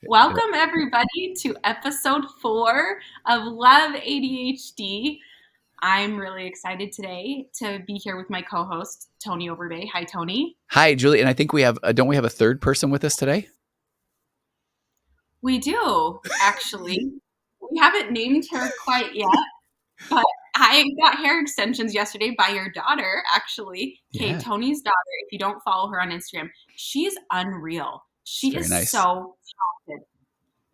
Welcome, everybody, to episode 4 of Love ADHD. I'm really excited today to be here with my co-host, Tony Overbay. Hi, Tony. Hi, Julie. And I think we have, don't we have a third person with us today? We do, actually. We haven't named her quite yet, but I got hair extensions yesterday by your daughter, actually. Okay, Yeah, Tony's daughter. If you don't follow her on Instagram, she's unreal. it's She very is nice. so talented.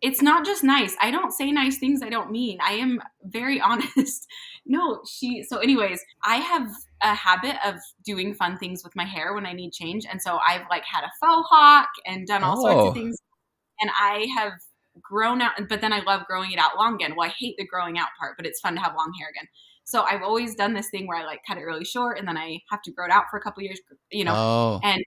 It's not just nice. I don't say nice things I don't mean. I am very honest. No, so anyways, I have a habit of doing fun things with my hair when I need change. And so I've like had a faux hawk and done all sorts of Oh, things. And I have grown out, but then I love growing it out long again. Well, I hate the growing out part, but it's fun to have long hair again. So I've always done this thing where I like cut it really short and then I have to grow it out for a couple years, oh, and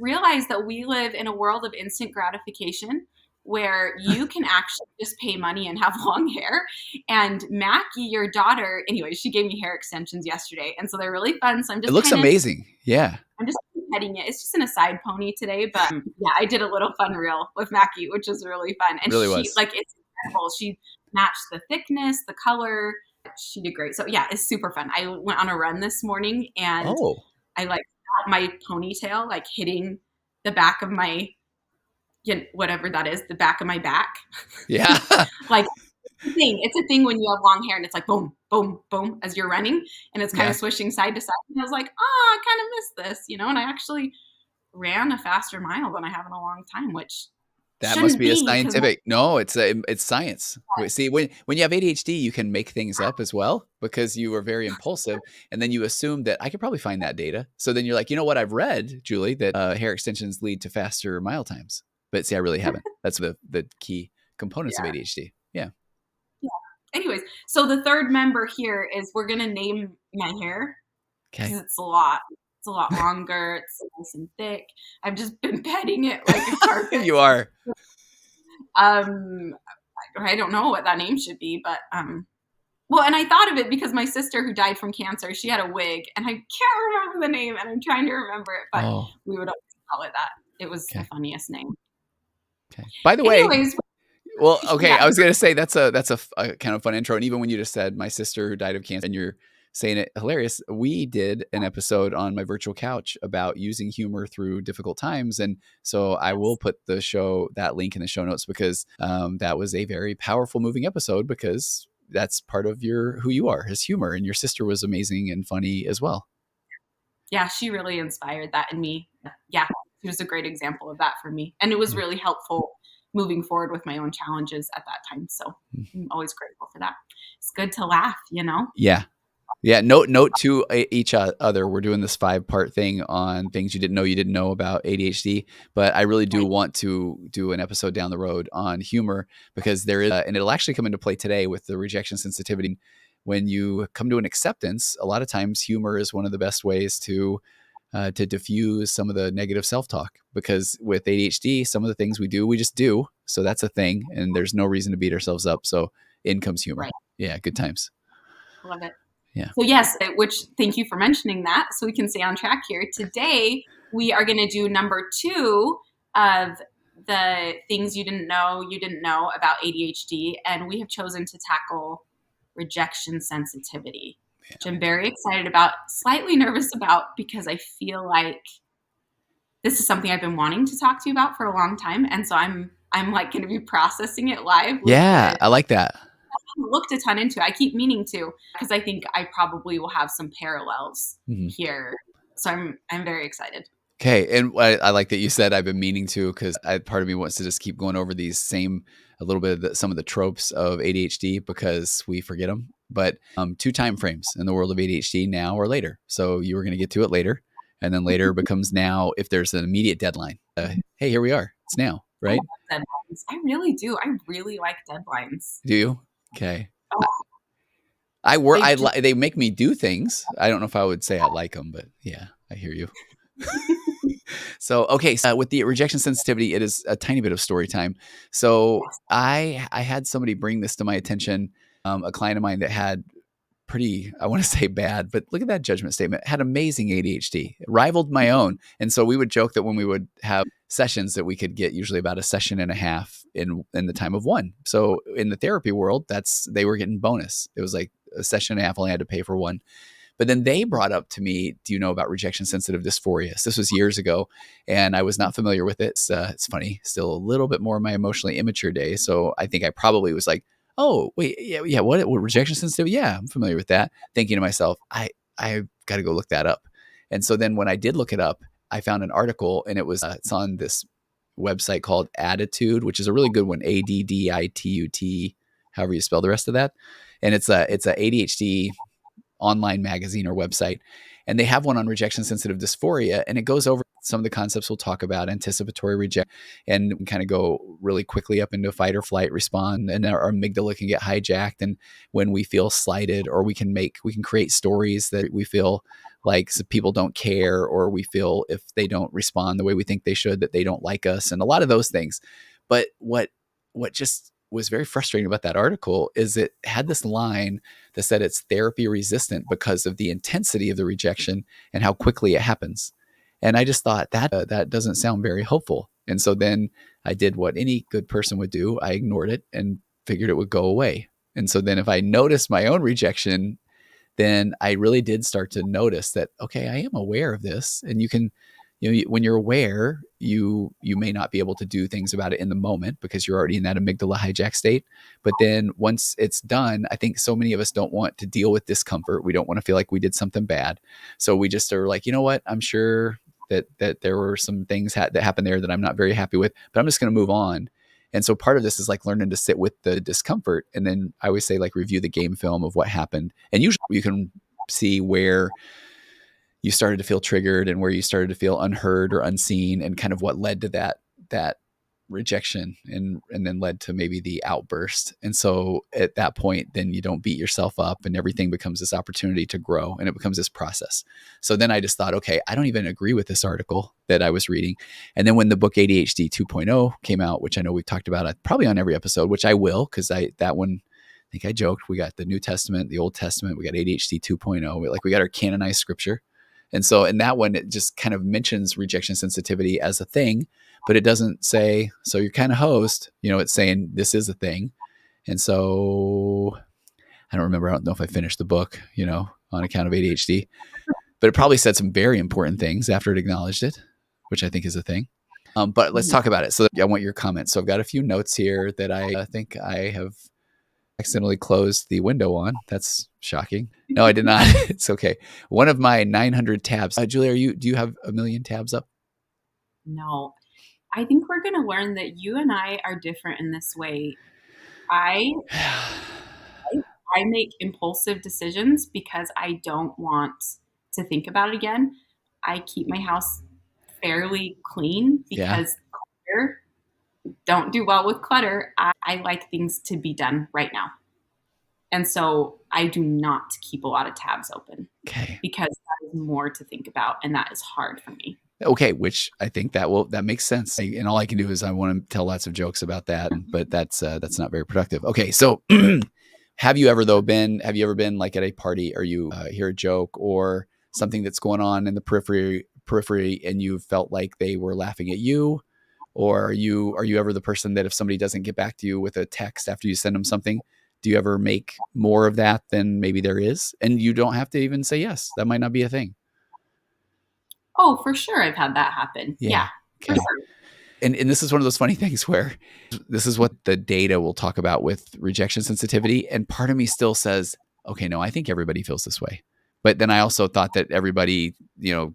realize that we live in a world of instant gratification where you can actually just pay money and have long hair. And Mackie, your daughter, anyway, she gave me hair extensions yesterday, and so they're really fun. So it looks amazing. Yeah, I'm just petting it. It's just in a side pony today, but yeah, I did a little fun reel with Mackie, which was really fun. And really she was. like it's incredible. She matched the thickness, the color. She did great. So yeah, it's super fun. I went on a run this morning and Oh, I like felt my ponytail like hitting the back of my whatever that is, the back of my back. yeah, Like it's a thing when you have long hair and it's like boom, boom, boom as you're running and it's kind yeah. of swishing side to side. And I was like, oh, I kind of missed this, and I actually ran a faster mile than I have in a long time, which That must shouldn't be a be because scientific. No, it's science. See, when you have ADHD, you can make things up as well because you are very impulsive, and then you assume that I could probably find that data. So then you're like, you know what? I've read, Julie, that hair extensions lead to faster mile times. But see, I really haven't. That's the key components of yeah, ADHD. Yeah. yeah. Anyways, so the third member here is we're gonna name my hair because Okay. it's a lot. It's a lot longer. It's nice and thick. I've just been petting it like a carpet. You are. Um, I don't know what that name should be, but well, and I thought of it because my sister who died from cancer, she had a wig, and I can't remember the name, and I'm trying to remember it, but Oh, we would always call it that. It was the okay. funniest name. Okay. By the way, Anyways, well, okay, yeah, I was gonna say that's a kind of fun intro, and even when you just said my sister who died of cancer, and you're saying it hilarious, we did an episode on my virtual couch about using humor through difficult times, and so I will yes, put that link in the show notes because that was a very powerful, moving episode because that's part of who you are is humor, and your sister was amazing and funny as well. yeah, she really inspired that in me. Yeah, she was a great example of that for me, and it was Yeah. really helpful moving forward with my own challenges at that time. So I'm always grateful for that. It's good to laugh. Yeah. Yeah, note to each other. We're doing this 5-part thing on things you didn't know about ADHD, but I really do Right. want to do an episode down the road on humor because there is, and it'll actually come into play today with the rejection sensitivity. When you come to an acceptance, a lot of times humor is one of the best ways to diffuse some of the negative self-talk. Because with ADHD, some of the things we do, we just do. So that's a thing, and there's no reason to beat ourselves up. So in comes humor. Right. Yeah, good times. Love it. Yeah. So yes, which thank you for mentioning that. So we can stay on track here. Today we are going to do number 2 of the things you didn't know about ADHD, and we have chosen to tackle rejection sensitivity, which I'm very excited about, slightly nervous about because I feel like this is something I've been wanting to talk to you about for a long time, and so I'm like going to be processing it live with Yeah, the I like that. looked a ton into it. I keep meaning to because I think I probably will have some parallels Mhm. here. So I'm very excited. Okay, and I like that you said I've been meaning to because part of me wants to just keep going over these a little bit of some of the tropes of ADHD because we forget them. But 2 time frames in the world of ADHD, now or later. So you were going to get to it later, and then later becomes now if there's an immediate deadline. Hey, here we are. It's now, I right? love deadlines. I really do. I really like deadlines. Do you? Okay. Oh, I work. they just They make me do things. I don't know if I would say I like them, but yeah, I hear you. So, okay, so with the rejection sensitivity, it is a tiny bit of story time. So, I had somebody bring this to my attention, a client of mine that had pretty, I want to say bad, but look at that judgment statement. Had amazing ADHD, rivaled my own. And so we would joke that when we would have sessions that we could get usually about a session and a half in the time of one. So in the therapy world, they were getting bonus. It was like a session and a half, only had to pay for one. But then they brought up to me, do you know about rejection sensitive dysphoria? So this was years ago, and I was not familiar with it. It's funny, still a little bit more of my emotionally immature days. So I think I probably was like, oh, wait, yeah, what rejection sensitive? Yeah, I'm familiar with that. Thinking to myself, I got to go look that up. And so then when I did look it up, I found an article, and it's on this website called Attitude, which is a really good one, ADDITUT, however you spell the rest of that. And it's a ADHD online magazine or website, and they have one on rejection sensitive dysphoria, and it goes over some of the concepts we'll talk about, anticipatory rejection, and kind of go really quickly up into fight or flight response, and our amygdala can get hijacked, and when we feel slighted, or we can create stories that we feel like people don't care, or we feel if they don't respond the way we think they should, that they don't like us, and a lot of those things. But what just was very frustrating about that article is it had this line that said it's therapy resistant because of the intensity of the rejection and how quickly it happens. And I just thought that doesn't sound very hopeful. And so then I did what any good person would do. I ignored it and figured it would go away. And so then if I noticed my own rejection, then I really did start to notice that, okay, I am aware of this. And you can, when you're aware, you may not be able to do things about it in the moment because you're already in that amygdala hijack state. But then once it's done, I think so many of us don't want to deal with discomfort. We don't want to feel like we did something bad. So we just are like, you know what? I'm sure that there were some things that happened there that I'm not very happy with, but I'm just going to move on. And so part of this is like learning to sit with the discomfort. And then I always say, like, review the game film of what happened. And usually you can see where you started to feel triggered and where you started to feel unheard or unseen, and kind of what led to that rejection and then led to maybe the outburst. And so at that point, then you don't beat yourself up, and everything becomes this opportunity to grow, and it becomes this process. So then I just thought, okay, I don't even agree with this article that I was reading. And then when the book ADHD 2.0 came out, which I know we've talked about probably on every episode, which I will, because that one, I think I joked, we got the New Testament, the Old Testament, we got ADHD 2.0, we got our canonized scripture. And so in that one, it just kind of mentions rejection sensitivity as a thing, but it doesn't say, so you're kind of host, it's saying this is a thing. And so I don't know if I finished the book, on account of ADHD, but it probably said some very important things after it acknowledged it, which I think is a thing. But let's talk about it. So I want your comments. So I've got a few notes here that I think I have accidentally closed the window on. That's shocking. No, I did not. It's okay. One of my 900 tabs. Julie, do you have a million tabs up? No. I think we're going to learn that you and I are different in this way. I make impulsive decisions because I don't want to think about it again. I keep my house fairly clean because clutter, don't do well with clutter. I like things to be done right now. And so I do not keep a lot of tabs open. Okay. Because that is more to think about, and that is hard for me. Okay, which I think that makes sense. And all I can do is I want to tell lots of jokes about that, but that's not very productive. Okay, so have you ever been like at a party, or you hear a joke or something that's going on in the periphery, and you felt like they were laughing at you? Or are you ever the person that if somebody doesn't get back to you with a text after you send them something, do you ever make more of that than maybe there is? And you don't have to even say yes. That might not be a thing. Oh, for sure. I've had that happen. Yeah. Okay. For sure. And this is one of those funny things where this is what the data will talk about with rejection sensitivity. And part of me still says, okay, no, I think everybody feels this way. But then I also thought that everybody,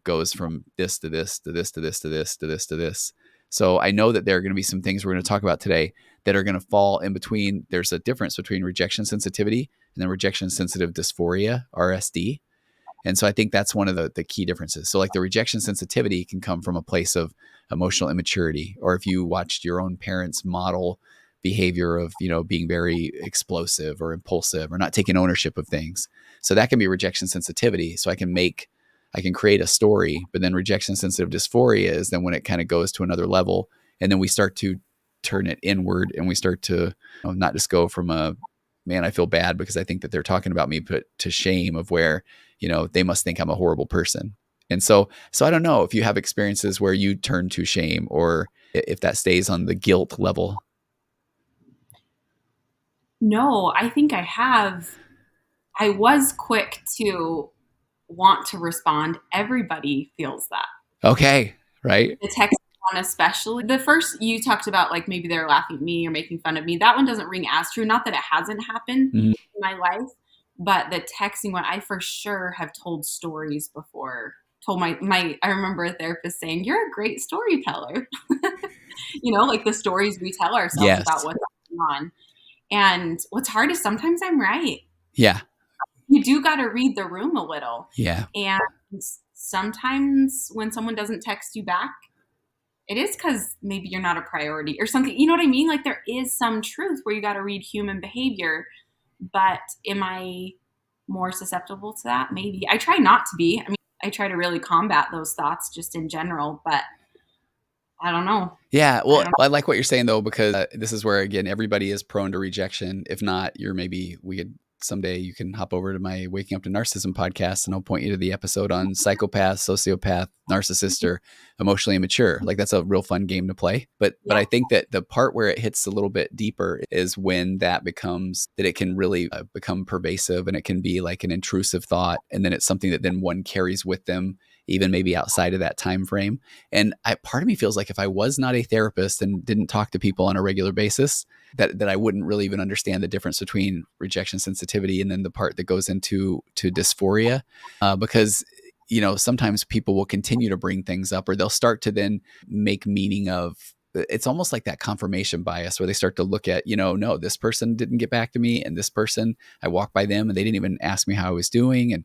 goes from this to this to this to this to this to this to this. So I know that there are going to be some things we're going to talk about today that are going to fall in between. There's a difference between rejection sensitivity and then rejection sensitive dysphoria, RSD. And so I think that's one of the key differences. So like the rejection sensitivity can come from a place of emotional immaturity, or if you watched your own parents model behavior of, being very explosive or impulsive or not taking ownership of things. So that can be rejection sensitivity. So I can create a story, but then rejection sensitive dysphoria is then when it kind of goes to another level, and then we start to turn it inward, and we start to not just go from a man, I feel bad because I think that they're talking about me, put to shame of where, they must think I'm a horrible person. And so I don't know if you have experiences where you turn to shame or if that stays on the guilt level. No, I think I have. I was quick to want to respond. Everybody feels that. Okay. Right. The text one, especially. The first you talked about, like maybe they're laughing at me or making fun of me. That one doesn't ring as true. Not that it hasn't happened Mhm. in my life, but the texting one, I for sure have told stories before. Told I remember a therapist saying, "You're a great storyteller." Like the stories we tell ourselves about Yes. what's going on. And what's hard is sometimes I'm right. Yeah. You do got to read the room a little. Yeah. And sometimes when someone doesn't text you back, it is because maybe you're not a priority or something. You know what I mean? Like there is some truth where you got to read human behavior. But am I more susceptible to that? Maybe. I try not to be. I mean, I try to really combat those thoughts just in general, but I don't know. Yeah. I Well, don't I like what you're saying though, because this is where, again, everybody is prone to rejection. If not, we could someday you can hop over to my Waking Up to Narcissism podcast and I'll point you to the episode on psychopath, sociopath, narcissist, or emotionally immature. Like that's a real fun game to play. But Yeah. I think that the part where it hits a little bit deeper is when that it can really become pervasive and it can be like an intrusive thought. And then it's something that then one carries with them, even maybe outside of that time frame. And part of me feels like if I was not a therapist and didn't talk to people on a regular basis, that I wouldn't really even understand the difference between rejection sensitivity and then the part that goes into dysphoria, because sometimes people will continue to bring things up or they'll start to then make meaning of. It's almost like that confirmation bias where they start to look at, no, this person didn't get back to me, and this person, I walked by them and they didn't even ask me how I was doing. And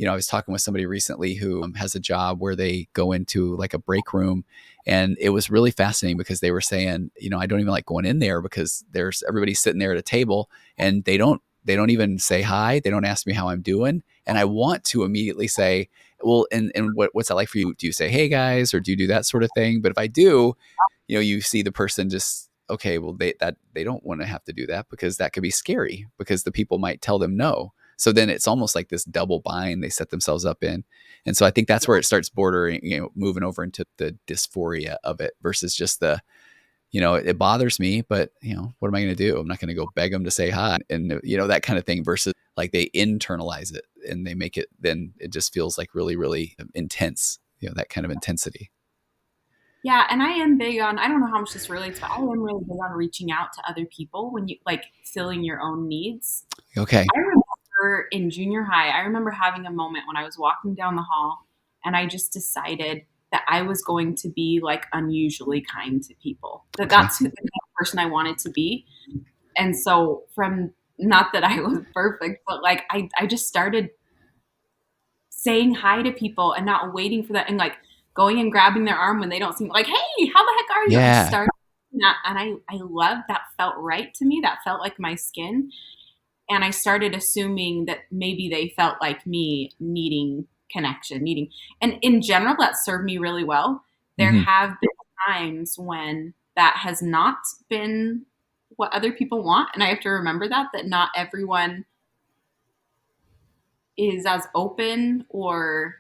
I was talking with somebody recently who has a job where they go into like a break room, and it was really fascinating because they were saying, I don't even like going in there because there's everybody sitting there at a table and they don't even say hi. They don't ask me how I'm doing. And I want to immediately say, well, and what's that like for you? Do you say, hey guys, or do you do that sort of thing? But if I do, you see the person just, okay, well, they don't want to have to do that because that could be scary because the people might tell them no. So then it's almost like this double bind they set themselves up in. And so I think that's where it starts bordering, moving over into the dysphoria of it versus just it bothers me, but what am I going to do? I'm not going to go beg them to say hi and, that kind of thing versus like they internalize it and they make it, then it just feels like really, really intense, that kind of intensity. Yeah, and I am big on, I don't know how much this relates, but I am really big on reaching out to other people when you like filling your own needs. Okay. I remember in junior high, I remember having a moment when I was walking down the hall and I just decided that I was going to be like unusually kind to people. Okay. That's the kind of person I wanted to be. And so from not that I was perfect, but like I just started saying hi to people and not waiting for that and like going and grabbing their arm when they don't seem like, hey, how the heck are you? I just Yeah. started that and I loved that, felt right to me. That felt like my skin. And I started assuming that maybe they felt like me needing connection, and in general, that served me really well. There Hmm. have been times when that has not been what other people want. And I have to remember that not everyone is as open or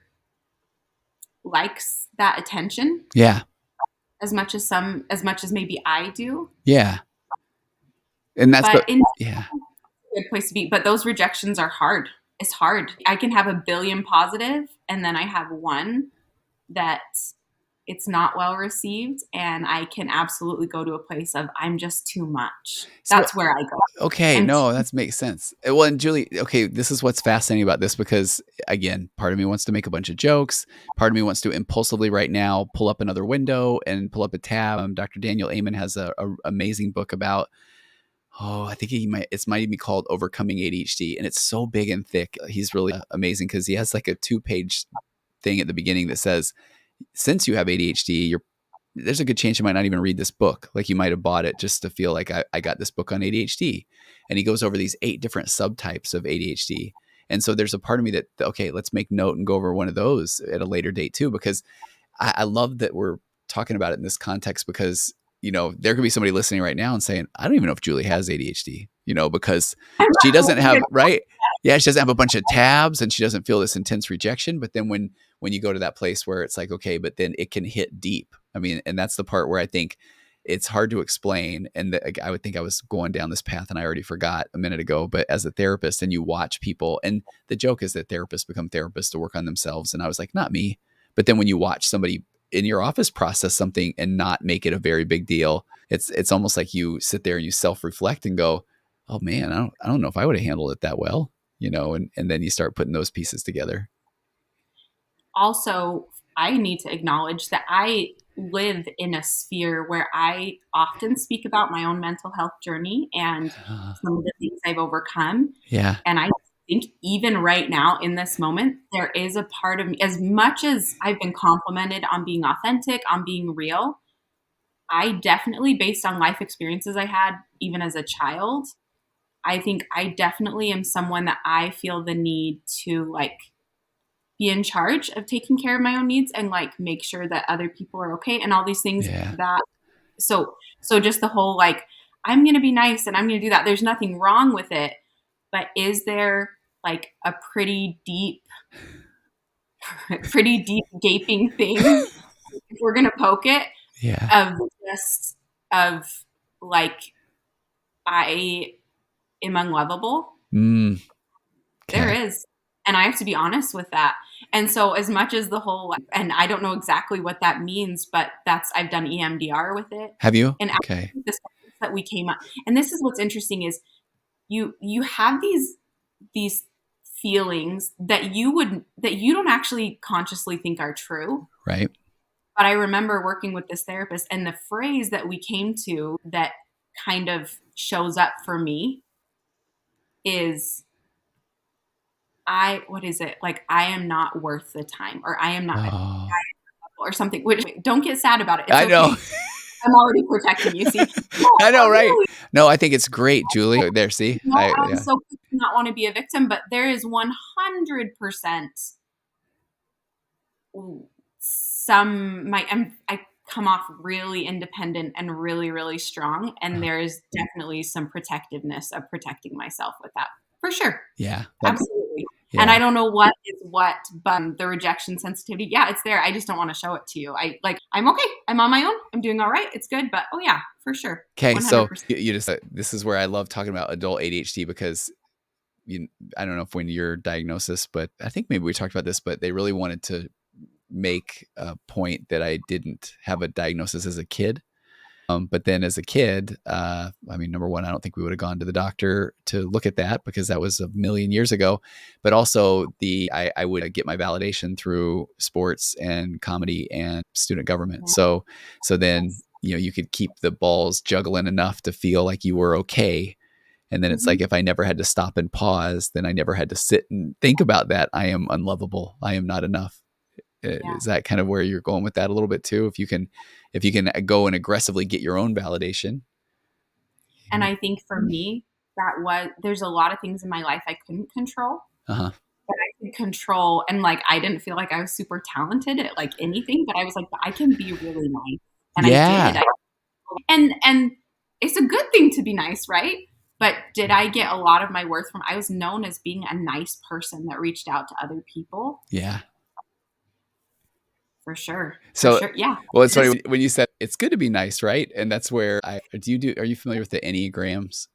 likes that attention Yeah. as much as maybe I do. Yeah. And that's But the, in yeah. a good place to be. But those rejections are hard. It's hard. I can have a billion positive, and then I have one that it's not well received, and I can absolutely go to a place of I'm just too much. So, That's where I go. okay. I'm No, that makes sense. Well, and Julie, okay, this is what's fascinating about this because, again, part of me wants to make a bunch of jokes. Part of me wants to impulsively right now pull up another window and pull up a tab. Dr. Daniel Amen has a amazing book about, I think it might even be called Overcoming ADHD. And it's so big and thick. He's really amazing because he has like a 2-page thing at the beginning that says, since you have ADHD, there's a good chance you might not even read this book. Like you might have bought it just to feel like I got this book on ADHD. And he goes over these 8 different subtypes of ADHD. And so there's a part of me that, okay, let's make note and go over one of those at a later date too, because I love that we're talking about it in this context because, there could be somebody listening right now and saying, I don't even know if Julie has ADHD. because I'm she not doesn't going have, to. right? Yeah, she doesn't have a bunch of tabs and she doesn't feel this intense rejection. But then when you go to that place where it's like, okay, but then it can hit deep. I mean, and that's the part where I think it's hard to explain. And I would think I was going down this path and I already forgot a minute ago, but as a therapist and you watch people, and the joke is that therapists become therapists to work on themselves. And I was like, not me. But then when you watch somebody in your office process something and not make it a very big deal, it's almost like you sit there and you self-reflect and go, oh man, I don't know if I would have handled it that well, and then you start putting those pieces together. Also, I need to acknowledge that I live in a sphere where I often speak about my own mental health journey and some of the things I've overcome. Yeah. And I think even right now in this moment, there is a part of me, as much as I've been complimented on being authentic, on being real, I definitely, based on life experiences I had, even as a child, I think I definitely am someone that I feel the need to like be in charge of taking care of my own needs and like make sure that other people are okay and all these things Yeah. that so just the whole like I'm going to be nice and I'm going to do that. There's nothing wrong with it, but is there like a pretty deep gaping thing if we're going to poke it Yeah. of just of like I am unlovable? Mm, There okay. is. And I have to be honest with that. And so as much as the whole and I don't know exactly what that means, but that's I've done EMDR with it. Have you? And Okay. actually the sentence that we came up and this is what's interesting is you have these feelings that you don't actually consciously think are true. Right. But I remember working with this therapist and the phrase that we came to that kind of shows up for me is what is it? Like, I am not worth the time, or I am not, Oh, or something. Which don't get sad about it. It's I know. okay. I'm already protecting you. See, no, I but know, right? really, No, I think it's great, Julie. There, see? I'm Yeah. so quick to not want to be a victim, but there is 100% I come off really independent and really really strong, and Uh, there is definitely some protectiveness of protecting myself with that for sure. yeah. Absolutely. And Yeah. I don't know what is what, but the rejection sensitivity, yeah, it's there. I just don't want to show it to you. I'm okay. I'm on my own. I'm doing all right. It's good. But oh yeah, for sure. Okay. So 100%. you just, this is where I love talking about adult ADHD because I don't know if when your diagnosis, but I think maybe we talked about this, but they really wanted to make a point that I didn't have a diagnosis as a kid. But then as a kid, I mean, number one, I don't think we would have gone to the doctor to look at that because that was a million years ago. But also I would get my validation through sports and comedy and student government. So then, Yes. you could keep the balls juggling enough to feel like you were okay. And then it's Hmm. like, if I never had to stop and pause, then I never had to sit and think about that. I am unlovable. I am not enough. Yeah. Is that kind of where you're going with that a little bit too? If you can go and aggressively get your own validation. And I think for me, there's a lot of things in my life I couldn't control, Uh-huh. but I could control. And like, I didn't feel like I was super talented at like anything, but I was like, I can be really nice. And I did. Yeah. And it's a good thing to be nice, right? But did I get a lot of my worth from I was known as being a nice person that reached out to other people? Yeah. For sure. For So, sure. Yeah. well, it's Just funny when you said it's good to be nice, right? And that's where are you familiar with the Enneagrams?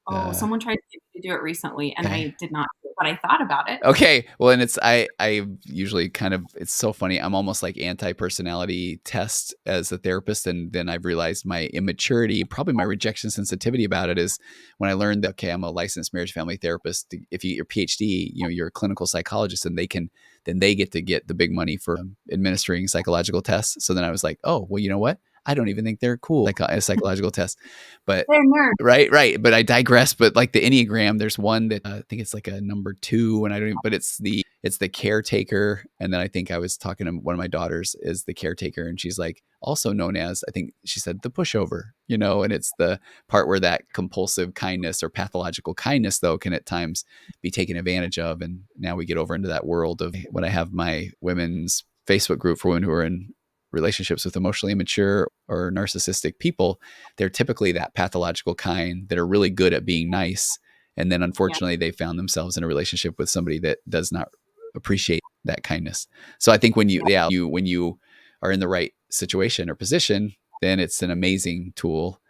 oh, The someone tried to get me to do it recently and Okay. I did not, but I thought about it. Okay. Well, and I usually kind of, it's so funny. I'm almost like anti-personality test as a therapist. And then I've realized my immaturity, probably my rejection sensitivity about it is when I learned that, okay, I'm a licensed marriage family therapist. If you get your PhD, you're a clinical psychologist and then they get to get the big money for administering psychological tests. So then I was like, oh, well, you know what? I don't even think they're cool, like a psychological test, but They're nerds. right. But I digress. But like the Enneagram, there's one that I think it's like a number 2, and I don't even, but it's the caretaker. And then I think I was talking to one of my daughters is the caretaker, and she's like also known as, I think she said, the pushover, and it's the part where that compulsive kindness or pathological kindness though can at times be taken advantage of. And now we get over into that world of when I have my women's Facebook group for women who are in relationships with emotionally immature or narcissistic people, they're typically that pathological kind that are really good at being nice. And then Yeah. unfortunately, they found themselves in a relationship with somebody that does not appreciate that kindness. So I think when you are in the right situation or position, then it's an amazing tool,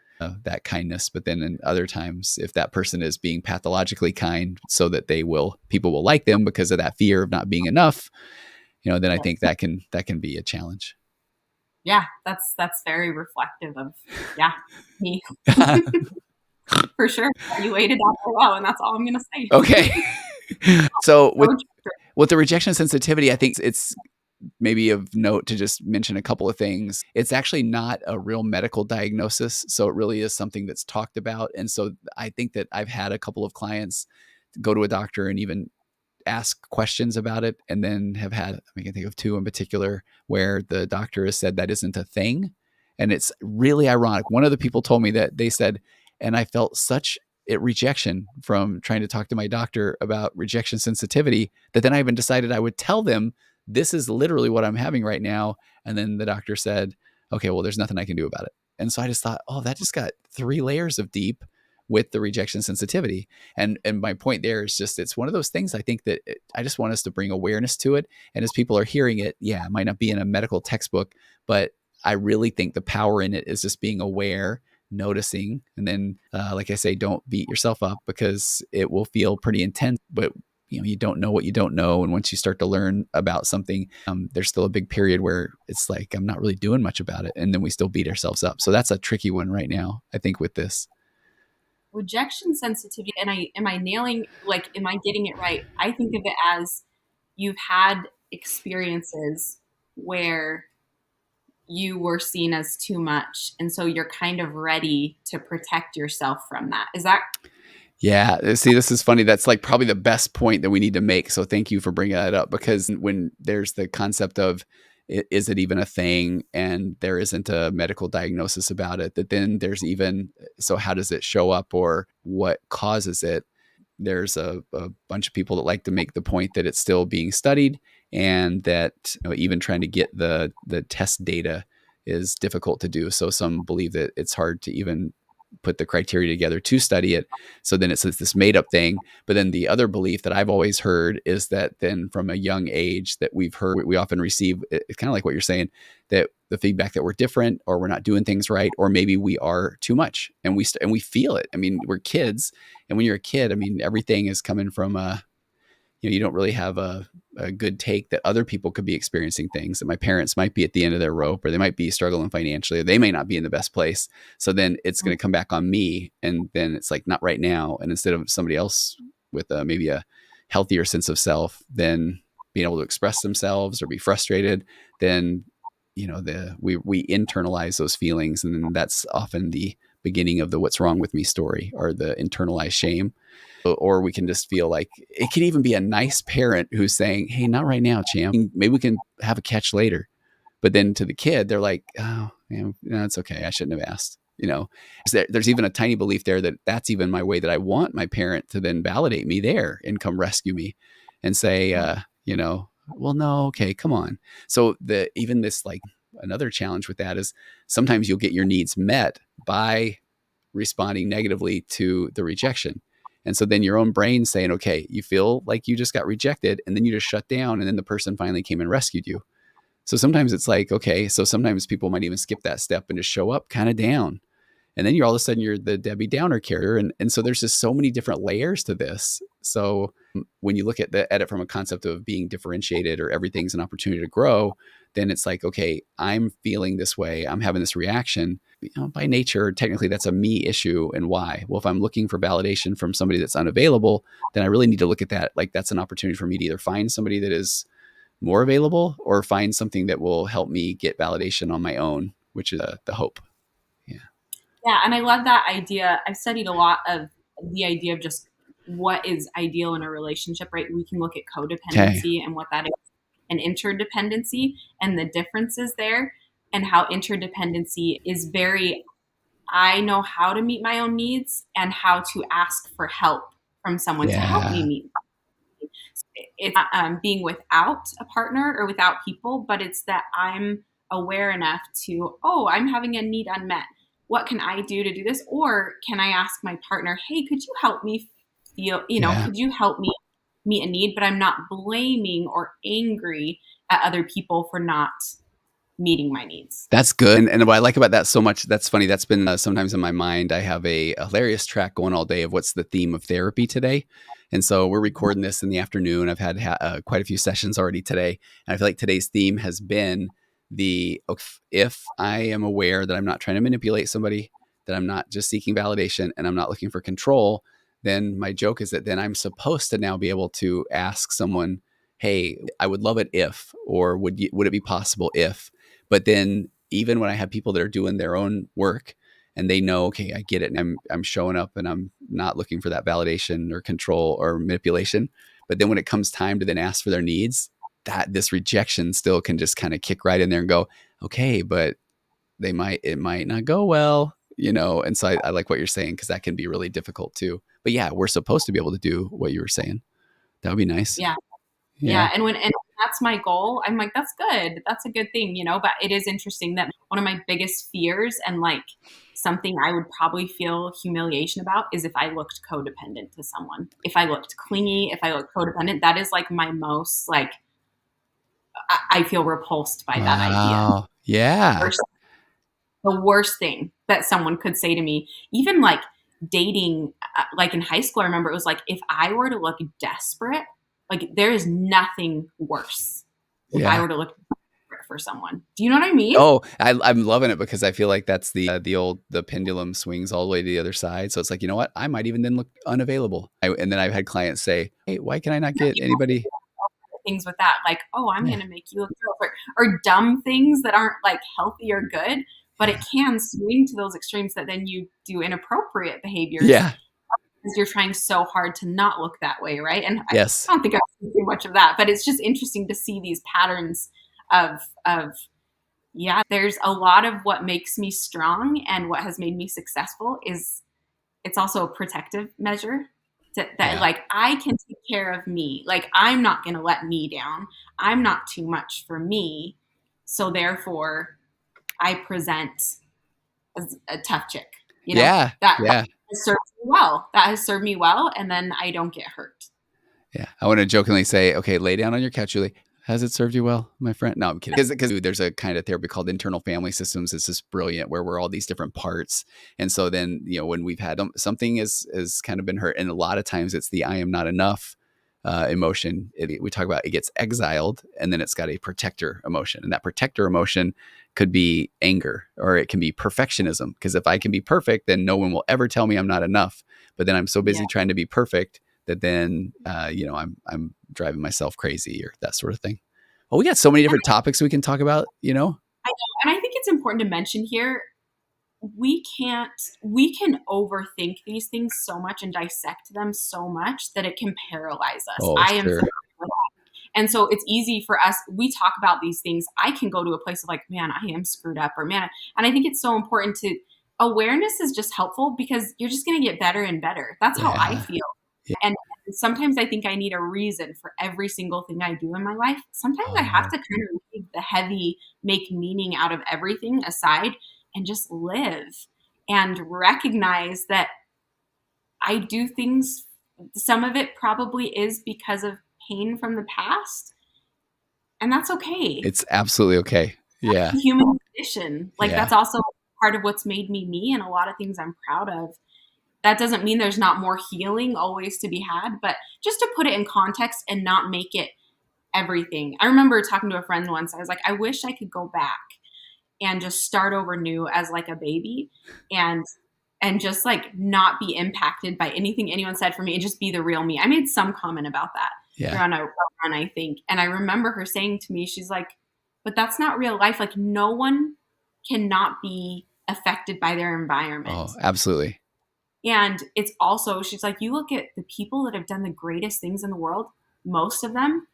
that kindness. But then in other times, if that person is being pathologically kind so that people will like them because of that fear of not being enough, then I think that can be a challenge. Yeah, that's very reflective of, yeah, me. For sure. You laid it out very well, and that's all I'm gonna say. Okay. So So with true. with the rejection sensitivity, I think it's maybe of note to just mention a couple of things. It's actually not a real medical diagnosis, so it really is something that's talked about. And so I think that I've had a couple of clients go to a doctor and even ask questions about it, and then have had, I can think of two in particular where the doctor has said that isn't a thing. And it's really ironic. One of the people told me that they said, and I felt such rejection from trying to talk to my doctor about rejection sensitivity that then I even decided I would tell them this is literally what I'm having right now. And then the doctor said, okay, well, there's nothing I can do about it. And so I just thought, oh, that just got 3 layers of deep with the rejection sensitivity. And my point there is just, it's one of those things I think that I just want us to bring awareness to it. And as people are hearing it, yeah, it might not be in a medical textbook, but I really think the power in it is just being aware, noticing, and then, like I say, don't beat yourself up because it will feel pretty intense, but you don't know what you don't know. And once you start to learn about something, there's still a big period where it's like, I'm not really doing much about it. And then we still beat ourselves up. So that's a tricky one right now, I think, with this. Rejection sensitivity, and am I nailing, like, am I getting it right? I think of it as you've had experiences where you were seen as too much, and so you're kind of ready to protect yourself from that. Is that Yeah, see, this is funny. That's like probably the best point that we need to make. So thank you for bringing that up, because when there's the concept of is it even a thing, and there isn't a medical diagnosis about it, that then there's even, so how does it show up or what causes it? There's a bunch of people that like to make the point that it's still being studied, and that even trying to get the test data is difficult to do. So some believe that it's hard to even put the criteria together to study it. So then it's this made up thing. But then the other belief that I've always heard is that then from a young age that we often receive, it's kind of like what you're saying, that the feedback that we're different, or we're not doing things right, or maybe we are too much, and we feel it. I mean, we're kids, and when you're a kid, I mean, everything is coming from you don't really have a good take that other people could be experiencing things, that my parents might be at the end of their rope, or they might be struggling financially, or they may not be in the best place. So then it's going to come back on me. And then it's like, not right now. And instead of somebody else with maybe a healthier sense of self, then being able to express themselves or be frustrated, then, we internalize those feelings. And then that's often the beginning of the what's wrong with me story, or the internalized shame. Or we can just feel like it could even be a nice parent who's saying, hey, not right now, champ. Maybe we can have a catch later. But then to the kid, they're like, oh, man, no, it's okay. I shouldn't have asked. There's even a tiny belief there that that's even my way that I want my parent to then validate me there and come rescue me and say, well, no, okay, come on. So even this, like, another challenge with that is sometimes you'll get your needs met by responding negatively to the rejection. And so then your own brain saying, okay, you feel like you just got rejected, and then you just shut down, and then the person finally came and rescued you. So sometimes it's like, okay, so sometimes people might even skip that step and just show up kind of down. And then you're all of a sudden you're the Debbie Downer character. And so there's just so many different layers to this. So when you look at it from a concept of being differentiated, or everything's an opportunity to grow, then it's like, okay, I'm feeling this way. I'm having this reaction. By nature, technically that's a me issue. And why? Well, if I'm looking for validation from somebody that's unavailable, then I really need to look at that. Like, that's an opportunity for me to either find somebody that is more available, or find something that will help me get validation on my own, which is the hope. Yeah. Yeah, and I love that idea. I've studied a lot of the idea of just what is ideal in a relationship, right? We can look at Okay. codependency and what that is, and interdependency and the differences there, and how interdependency is very, I know how to meet my own needs and how to ask for help from someone to help me Yeah. meet. It's not being without a partner or without people, but it's that I'm aware enough to, oh, I'm having a need unmet. What can I do to do this? Or can I ask my partner, hey, could you help me Yeah. could you help me meet a need? But I'm not blaming or angry at other people for not meeting my needs. That's good. And what I like about that so much, that's funny. That's been sometimes in my mind. I have a hilarious track going all day of what's the theme of therapy today. And so we're recording this in the afternoon. I've had quite a few sessions already today. And I feel like today's theme has been if I am aware that I'm not trying to manipulate somebody, that I'm not just seeking validation and I'm not looking for control, then my joke is that then I'm supposed to now be able to ask someone, hey, I would love it if, or would it be possible if? But then even when I have people that are doing their own work and they know, okay, I get it, and I'm showing up and I'm not looking for that validation or control or manipulation. But then when it comes time to then ask for their needs, that this rejection still can just kind of kick right in there and go, okay, but it might not go well, And so I like what you're saying, because that can be really difficult too. But yeah, we're supposed to be able to do what you were saying. That would be nice. Yeah. Yeah. Yeah, and that's my goal. I'm like, that's good. That's a good thing, but it is interesting that one of my biggest fears and like something I would probably feel humiliation about is if I looked codependent to someone. If I looked clingy, if I looked codependent, that is like my most like I feel repulsed by that idea. Wow. Yeah. Worst, the worst thing that someone could say to me, even like dating, like in high school, I remember it was like, if I were to look desperate, like there is nothing worse if I Yeah. were to look desperate for someone. Do you know what I mean? Oh, I'm loving it, because I feel like that's the pendulum swings all the way to the other side. So it's like, you know what? I might even then look unavailable. And then I've had clients say, hey, why can I not get anybody? Things with that, like, oh, I'm Yeah. going to make you look good, or dumb things that aren't like healthy or good, but it Yeah. can swing to those extremes that then you do inappropriate behaviors Yeah. because you're trying so hard to not look that way, right? And I Yes. don't think I've seen too much of that, but it's just interesting to see these patterns of yeah. There's a lot of what makes me strong and what has made me successful is it's also a protective measure that Yeah. like I can take care of me. Like I'm not going to let me down. I'm not too much for me. So therefore I present as a tough chick, Yeah. that Yeah. has served me well. That has served me well. And then I don't get hurt. Yeah. I want to jokingly say, okay, lay down on your couch, Julie. Has it served you well, my friend? No, I'm kidding. Because there's a kind of therapy called internal family systems. It's just brilliant, where we're all these different parts. And so then, when we've had something is kind of been hurt, and a lot of times it's the I am not enough emotion. We talk about it gets exiled, and then it's got a protector emotion. And that protector emotion could be anger, or it can be perfectionism. Because if I can be perfect, then no one will ever tell me I'm not enough. But then I'm so Yeah. busy trying to be perfect that then I'm driving myself crazy, or that sort of thing. Well, we got so many different topics we can talk about. I know. And I think it's important to mention here we can overthink these things so much and dissect them so much that it can paralyze us. Oh, I am sure. And so it's easy for us. We talk about these things. I can go to a place of like, man, I am screwed up, or man. And I think it's so important to awareness is just helpful because you're just going to get better and better. That's how I Yeah. feel. Yeah. And sometimes I think I need a reason for every single thing I do in my life. Sometimes I have Oh, to kind of leave the heavy, make meaning out of everything aside and just live and recognize that I do things. Some of it probably is because of pain from the past, and that's okay. it's absolutely okay. Yeah. That's a human condition. Like Yeah. that's also part of what's made me me and a lot of things I'm proud of. That doesn't mean there's not more healing always to be had, but just to put it in context and not make it everything. I remember talking to a friend once. I was like, I wish I could go back and just start over new as like a baby and just like not be impacted by anything anyone said for me and just be the real me. I made some comment about that. We Yeah. are on a run, I think. And I remember her saying to me, she's like, but that's not real life. Like no one cannot be affected by their environment. Oh, absolutely. And it's also, she's like, you look at the people that have done the greatest things in the world, most of them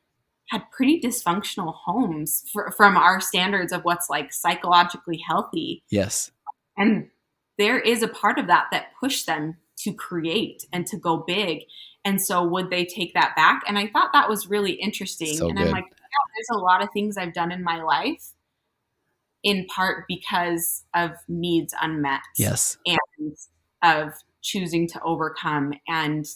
had pretty dysfunctional homes from our standards of what's like psychologically healthy. Yes. And there is a part of that that pushed them to create and to go big. And so would they take that back? And I thought that was really interesting. So And I'm good. like, yeah, there's a lot of things I've done in my life in part because of needs unmet. Yes. And of choosing to overcome. And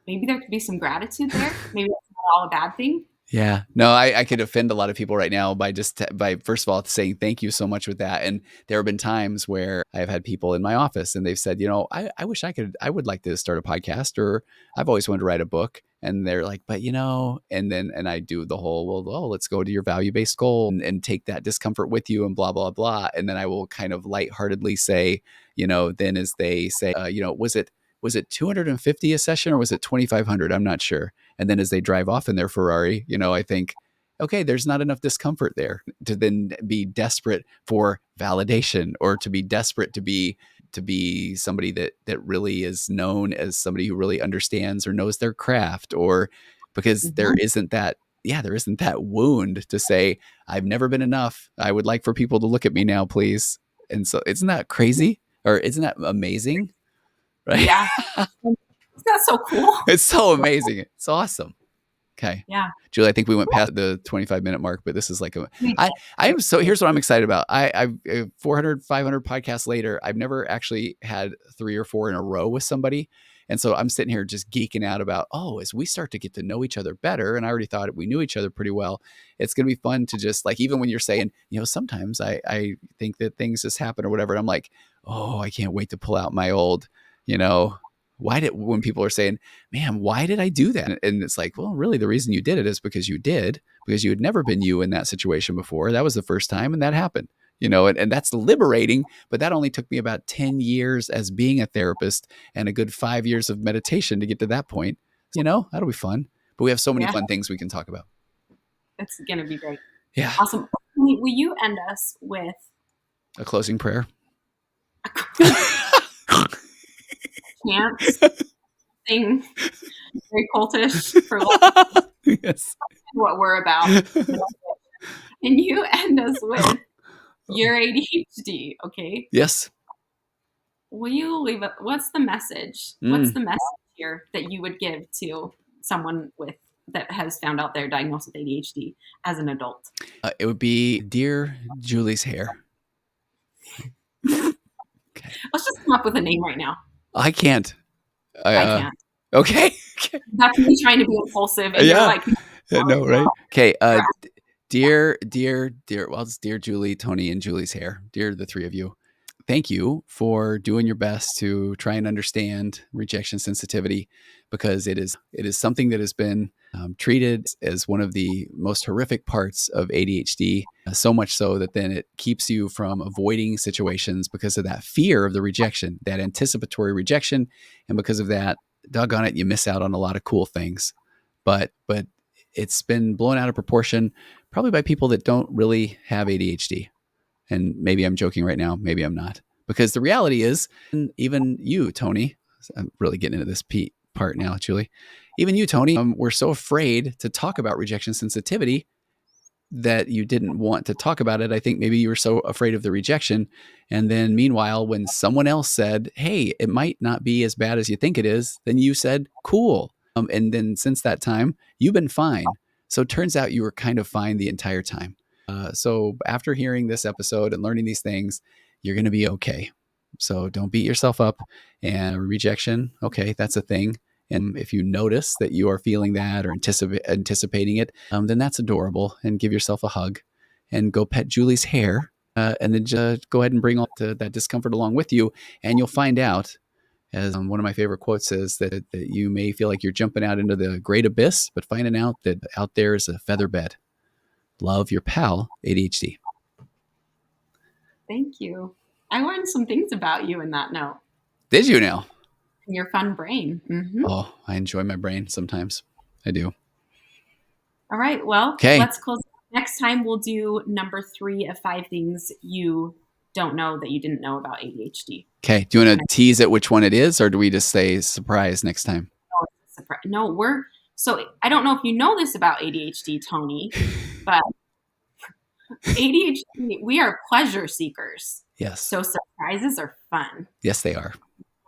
maybe there could be some gratitude there. Maybe that's not all a bad thing. Yeah. No, I could offend a lot of people right now by first of all saying thank you so much with that. And there have been times where I've had people in my office and they've said, I wish I would like to start a podcast, or I've always wanted to write a book. And they're like, but and I do the whole, well, let's go to your value-based goal and take that discomfort with you and blah, blah, blah. And then I will kind of lightheartedly say, then as they say, was it 250 a session or was it 2,500? I'm not sure. And then as they drive off in their Ferrari, I think, okay, there's not enough discomfort there to then be desperate for validation, or to be desperate to be somebody that really is known as somebody who really understands or knows their craft, or because there isn't that wound to say, I've never been enough. I would like for people to look at me now, please. And so isn't that crazy, or isn't that amazing? Right? Yeah. That's so cool. It's so amazing. It's awesome. Okay. Yeah. Julie, I think we went past the 25-minute mark, but this is like here's what I'm excited about. I've 400, 500 podcasts later, I've never actually had 3 or 4 in a row with somebody. And so I'm sitting here just geeking out about, as we start to get to know each other better, and I already thought we knew each other pretty well, it's going to be fun to just like, even when you're saying, sometimes I think that things just happen or whatever, and I'm like, I can't wait to pull out my old, when people are saying, man, why did I do that? And it's like, well, really the reason you did it is because you had never been you in that situation before. That was the first time, and that happened, and that's liberating. But that only took me about 10 years as being a therapist and a good 5 years of meditation to get to that point. That'll be fun. But we have so many fun things we can talk about. It's going to be great. Yeah. Awesome. Will you end us with a closing prayer? Chance thing, very cultish for yes. what we're about. And you end us with your ADHD, okay? Yes. Will you leave it? What's the message? What's the message here that you would give to someone that has found out they're diagnosed with ADHD as an adult? It would be, dear Julie's hair. Okay. Let's just come up with a name right now. I can't. I can't. Okay. That's me trying to be impulsive. And you're like, no, right? Okay. Dear, well, it's dear Julie, Tony, and Julie's hair. Dear the 3 of you. Thank you for doing your best to try and understand rejection sensitivity, because it is something that has been treated as one of the most horrific parts of ADHD, so much so that then it keeps you from avoiding situations because of that fear of the rejection, that anticipatory rejection. And because of that, doggone it, you miss out on a lot of cool things. But it's been blown out of proportion, probably by people that don't really have ADHD. And maybe I'm joking right now. Maybe I'm not. Because the reality is, even you, Tony, I'm really getting into this part now, Julie. Even you, Tony, were so afraid to talk about rejection sensitivity that you didn't want to talk about it. I think maybe you were so afraid of the rejection. And then meanwhile, when someone else said, hey, it might not be as bad as you think it is, then you said, cool. And then since that time, you've been fine. So it turns out you were kind of fine the entire time. So after hearing this episode and learning these things, you're going to be okay. So don't beat yourself up. And rejection, okay, that's a thing. And if you notice that you are feeling that or anticipating it, then that's adorable. And give yourself a hug and go pet Julie's hair. And then just go ahead and bring all that discomfort along with you. And you'll find out, as one of my favorite quotes says, that you may feel like you're jumping out into the great abyss, but finding out that out there is a feather bed. Love, your pal, ADHD. Thank you. I learned some things about you in that note. Did you now? Your fun brain. Mm-hmm. Oh, I enjoy my brain sometimes. I do. All right. Well, let's close. Next time we'll do number 3 of 5 things you don't know that you didn't know about ADHD. Okay. Do you want to tease it which one it is, or do we just say surprise next time? No, so I don't know if you know this about ADHD, Tony, but ADHD, we are pleasure seekers. Yes. So surprises are fun. Yes, they are.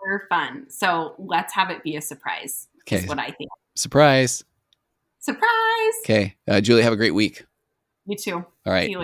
They're fun. So let's have it be a surprise. Okay. Is what I think. Surprise. Surprise. Okay. Julie, have a great week. You too. All right. Bye.